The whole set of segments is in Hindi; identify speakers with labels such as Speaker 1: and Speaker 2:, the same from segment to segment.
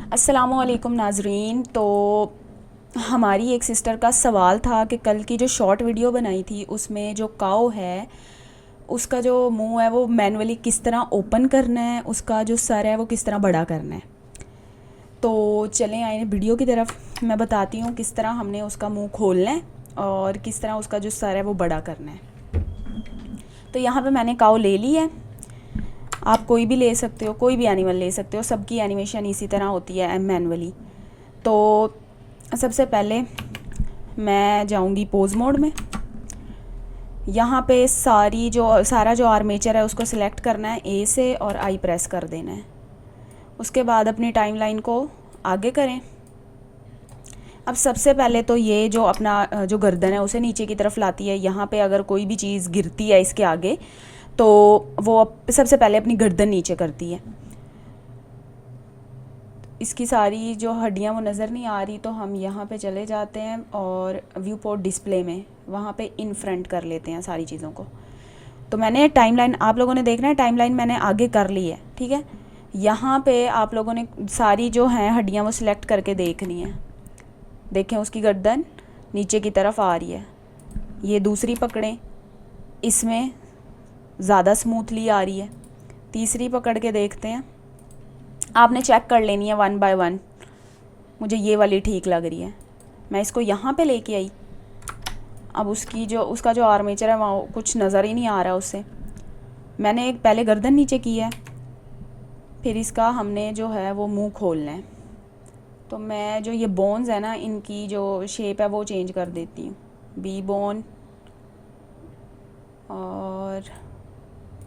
Speaker 1: अस्सलामुअलैकुम नाजरीन। तो हमारी एक सिस्टर का सवाल था कि कल की जो शॉर्ट वीडियो बनाई थी उसमें जो काऊ है उसका जो मुंह है वो मैनुअली किस तरह ओपन करना है, उसका जो सर है वो किस तरह बड़ा करना है। तो चलें आए वीडियो की तरफ। मैं बताती हूँ किस तरह हमने उसका मुंह खोलना है और किस तरह उसका जो सर है वो बड़ा करना है। तो यहाँ पे मैंने काऊ ले ली है। आप कोई भी ले सकते हो, कोई भी एनिमल ले सकते हो, सबकी एनिमेशन इसी तरह होती है मैनुअली। तो सबसे पहले मैं जाऊंगी पोज मोड में। यहाँ पे सारा जो आर्मेचर है उसको सिलेक्ट करना है ए से और आई प्रेस कर देना है। उसके बाद अपनी टाइमलाइन को आगे करें। अब सबसे पहले तो ये जो अपना जो गर्दन है उसे नीचे की तरफ लाती है। यहाँ पे अगर कोई भी चीज़ गिरती है इसके आगे तो वो सबसे पहले अपनी गर्दन नीचे करती है। इसकी सारी जो हड्डियाँ वो नज़र नहीं आ रही, तो हम यहाँ पे चले जाते हैं और व्यू पोर्ट डिस्प्ले में वहाँ पे इन फ्रंट कर लेते हैं सारी चीज़ों को। तो मैंने टाइमलाइन, आप लोगों ने देखना है, टाइमलाइन मैंने आगे कर ली है, ठीक है। यहाँ पे आप लोगों ने सारी जो हैं हड्डियाँ वो सिलेक्ट करके देखनी है। देखें उसकी गर्दन नीचे की तरफ आ रही है। ये दूसरी पकड़ें, इसमें ज़्यादा स्मूथली आ रही है। तीसरी पकड़ के देखते हैं, आपने चेक कर लेनी है 1 बाय 1। मुझे ये वाली ठीक लग रही है, मैं इसको यहाँ पे लेके आई। अब उसका जो आर्मेचर है वहाँ कुछ नज़र ही नहीं आ रहा उससे। मैंने पहले गर्दन नीचे की है, फिर इसका हमने जो है वो मुंह खोलना है। तो मैं जो ये बोन्स है ना, इनकी जो शेप है वो चेंज कर देती हूँ। बी बोन और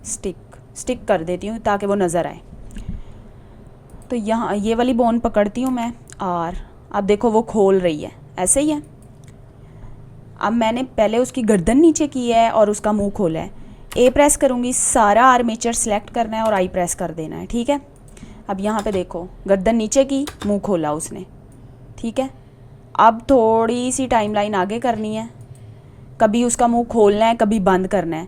Speaker 1: स्टिक कर देती हूँ ताकि वो नज़र आए। तो यहाँ ये वाली बोन पकड़ती हूँ मैं, और अब देखो वो खोल रही है, ऐसे ही है। अब मैंने पहले उसकी गर्दन नीचे की है और उसका मुंह खोला है। ए प्रेस करूँगी, सारा आर्मेचर सेलेक्ट करना है और आई प्रेस कर देना है, ठीक है। अब यहाँ पे देखो गर्दन नीचे की, मुंह खोला उसने, ठीक है। अब थोड़ी सी टाइमलाइन आगे करनी है। कभी उसका मुंह खोलना है, कभी बंद करना है।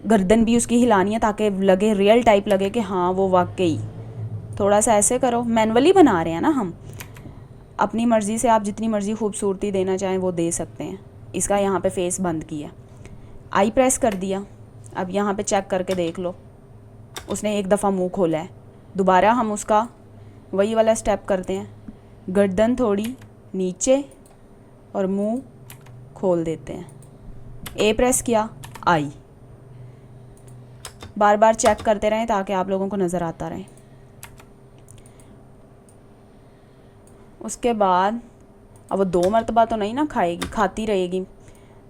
Speaker 1: गर्दन भी उसकी हिलानी है ताकि लगे, रियल टाइप लगे कि हाँ वो वाकई। थोड़ा सा ऐसे करो, मैनुअली बना रहे हैं ना हम, अपनी मर्ज़ी से आप जितनी मर्ज़ी खूबसूरती देना चाहें वो दे सकते हैं। इसका यहाँ पे फेस बंद किया, आई प्रेस कर दिया। अब यहाँ पे चेक करके देख लो, उसने एक दफ़ा मुंह खोला है। दोबारा हम उसका वही वाला स्टेप करते हैं, गर्दन थोड़ी नीचे और मुंह खोल देते हैं। ए प्रेस किया, आई। बार बार चेक करते रहें ताकि आप लोगों को नज़र आता रहे। उसके बाद अब वो 2 मरतबा तो नहीं ना खाएगी, खाती रहेगी।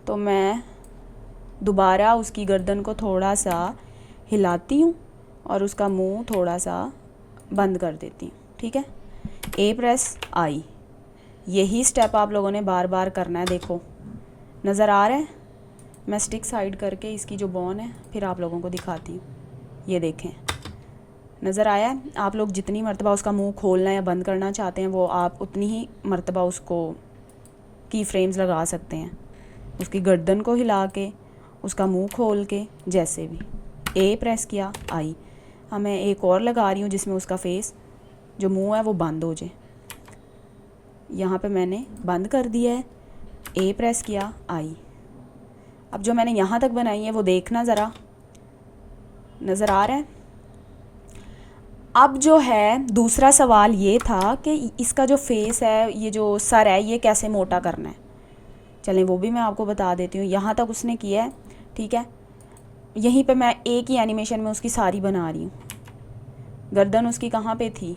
Speaker 1: तो मैं दोबारा उसकी गर्दन को थोड़ा सा हिलाती हूँ और उसका मुंह थोड़ा सा बंद कर देती हूँ, ठीक है। ए प्रेस, आई। यही स्टेप आप लोगों ने बार बार करना है। देखो नज़र आ रहा है। मैं स्टिक साइड करके इसकी जो बोन है फिर आप लोगों को दिखाती हूँ। ये देखें, नज़र आया है। आप लोग जितनी मरतबा उसका मुंह खोलना या बंद करना चाहते हैं वो आप उतनी ही मरतबा उसको की फ्रेम्स लगा सकते हैं, उसकी गर्दन को हिला के, उसका मुंह खोल के, जैसे भी। ए प्रेस किया, आई। हाँ, मैं एक और लगा रही हूँ जिसमें उसका फेस जो मुंह है वो बंद हो जाए। यहाँ पे मैंने बंद कर दिया है, ए प्रेस किया, आई। अब जो मैंने यहाँ तक बनाई है वो देखना ज़रा, नज़र आ रहा है। अब जो है दूसरा सवाल ये था कि इसका जो फेस है, ये जो सर है, ये कैसे मोटा करना है। चलें वो भी मैं आपको बता देती हूँ। यहाँ तक उसने किया है, ठीक है। यहीं पे मैं एक ही एनिमेशन में उसकी सारी बना रही हूँ। गर्दन उसकी कहाँ पे थी,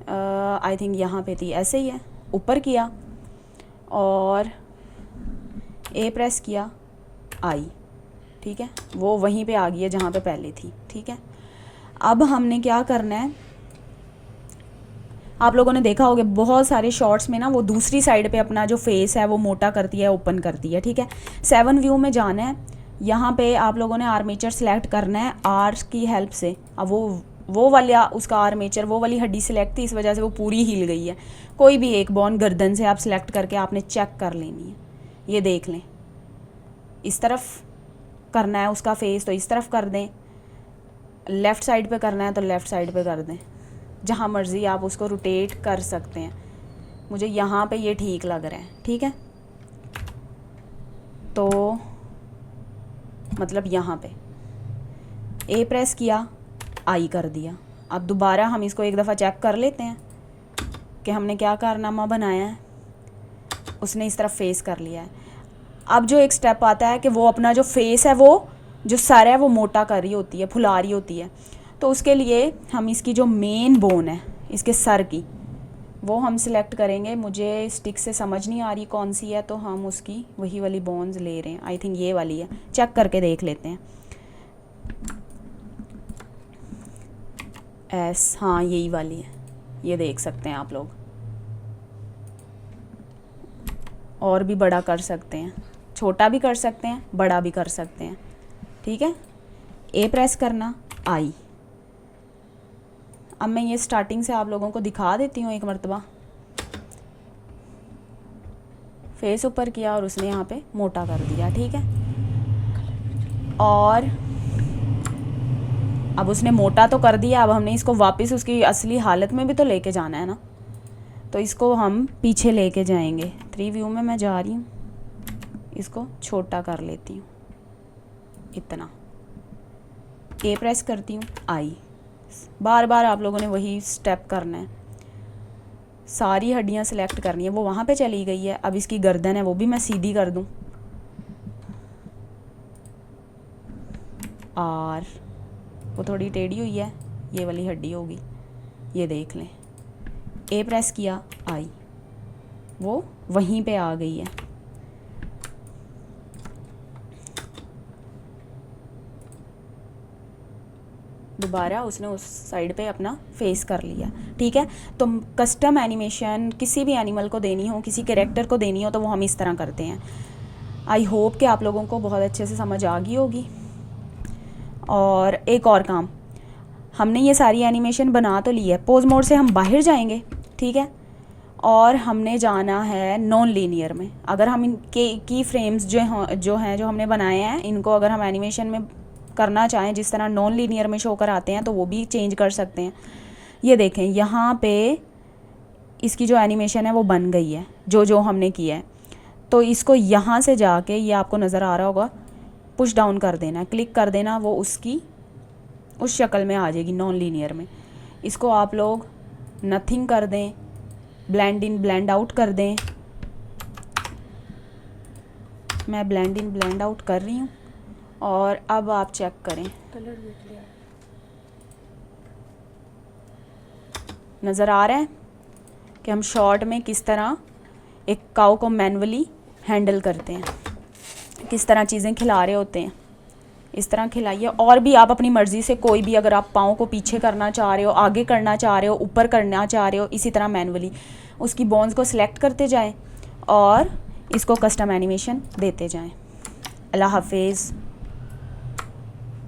Speaker 1: आई थिंक यहाँ पे थी, ऐसे ही है। ऊपर किया और ए प्रेस किया, आई, ठीक है। वो वहीं पे आ गई है जहाँ पे पहले थी, ठीक है। अब हमने क्या करना है, आप लोगों ने देखा होगा बहुत सारे शॉर्ट्स में ना वो दूसरी साइड पे अपना जो फेस है वो मोटा करती है, ओपन करती है, ठीक है। 7 व्यू में जाना है। यहाँ पे आप लोगों ने आर्मेचर सेलेक्ट करना है आर की हेल्प से। अब वो वाला उसका आर्मेचर, वो वाली हड्डी सेलेक्ट थी, इस वजह से वो पूरी हिल गई है। कोई भी एक बोन गर्दन से आप सेलेक्ट करके आपने चेक कर लेनी है। ये देख लें, इस तरफ करना है उसका फेस तो इस तरफ कर दें, लेफ़्ट साइड पे करना है तो लेफ़्ट साइड पे कर दें। जहाँ मर्ज़ी आप उसको रोटेट कर सकते हैं। मुझे यहाँ पे ये ठीक लग रहा है, ठीक है। तो मतलब यहाँ पे ए प्रेस किया, आई कर दिया। अब दोबारा हम इसको एक दफ़ा चेक कर लेते हैं कि हमने क्या कारनामा बनाया है। उसने इस तरफ फेस कर लिया है। अब जो एक स्टेप आता है कि वो अपना जो फेस है, वो जो सर है वो मोटा कर रही होती है, फुला रही होती है। तो उसके लिए हम इसकी जो मेन बोन है इसके सर की, वो हम सिलेक्ट करेंगे। मुझे स्टिक से समझ नहीं आ रही कौन सी है, तो हम उसकी वही वाली बोन्स ले रहे हैं। आई थिंक ये वाली है, चेक करके देख लेते हैं। हाँ यही वाली है, ये देख सकते हैं आप लोग। और भी बड़ा कर सकते हैं, छोटा भी कर सकते हैं, बड़ा भी कर सकते हैं, ठीक है। ए प्रेस करना, आई। अब मैं ये स्टार्टिंग से आप लोगों को दिखा देती हूँ एक मर्तबा। फेस ऊपर किया और उसने यहाँ पे मोटा कर दिया, ठीक है। और अब उसने मोटा तो कर दिया, अब हमने इसको वापस उसकी असली हालत में भी तो लेके जाना है ना। तो इसको हम पीछे लेके जाएंगे। 3 व्यू में मैं जा रही हूँ, इसको छोटा कर लेती हूँ इतना। ए प्रेस करती हूँ, आई। बार बार आप लोगों ने वही स्टेप करना है। सारी हड्डियाँ सिलेक्ट करनी है। वो वहाँ पे चली गई है। अब इसकी गर्दन है वो भी मैं सीधी कर दूँ, और वो थोड़ी टेढ़ी हुई है, ये वाली हड्डी होगी, ये देख लें। ए प्रेस किया, आई, वो वहीं पे आ गई है। दोबारा उसने उस साइड पे अपना फेस कर लिया, ठीक है। तो कस्टम एनिमेशन किसी भी एनिमल को देनी हो, किसी कैरेक्टर को देनी हो, तो वो हम इस तरह करते हैं। आई होप कि आप लोगों को बहुत अच्छे से समझ आ गई होगी। और एक और काम, हमने ये सारी एनिमेशन बना तो ली है। पोज मोड से हम बाहर जाएंगे, ठीक है, और हमने जाना है नॉन लीनियर में। अगर हम इनके की फ्रेम्स जो हमने बनाए हैं, इनको अगर हम एनिमेशन में करना चाहें जिस तरह नॉन लीनियर में शो कर आते हैं, तो वो भी चेंज कर सकते हैं। ये देखें, यहाँ पे इसकी जो एनिमेशन है वो बन गई है, जो हमने किया है। तो इसको यहाँ से जाके, ये आपको नज़र आ रहा होगा, पुश डाउन कर देना, क्लिक कर देना, वो उसकी उस शक्ल में आ जाएगी नॉन लीनियर में। इसको आप लोग नथिंग कर दें, ब्लेंड इन ब्लेंड आउट कर दें। मैं ब्लेंड इन ब्लेंड आउट कर रही हूँ। और अब आप चेक करें,
Speaker 2: कलर देख लिया,
Speaker 1: नज़र आ रहा है कि हम शॉर्ट में किस तरह एक काऊ को मैनुअली हैंडल करते हैं, किस तरह चीज़ें खिला रहे होते हैं। इस तरह खिलाइए। और भी आप अपनी मर्ज़ी से कोई भी, अगर आप पाँव को पीछे करना चाह रहे हो, आगे करना चाह रहे हो, ऊपर करना चाह रहे हो, इसी तरह मैनुअली उसकी बोन्स को सिलेक्ट करते जाएं और इसको कस्टम एनिमेशन देते जाएं। अल्लाह हाफिज़।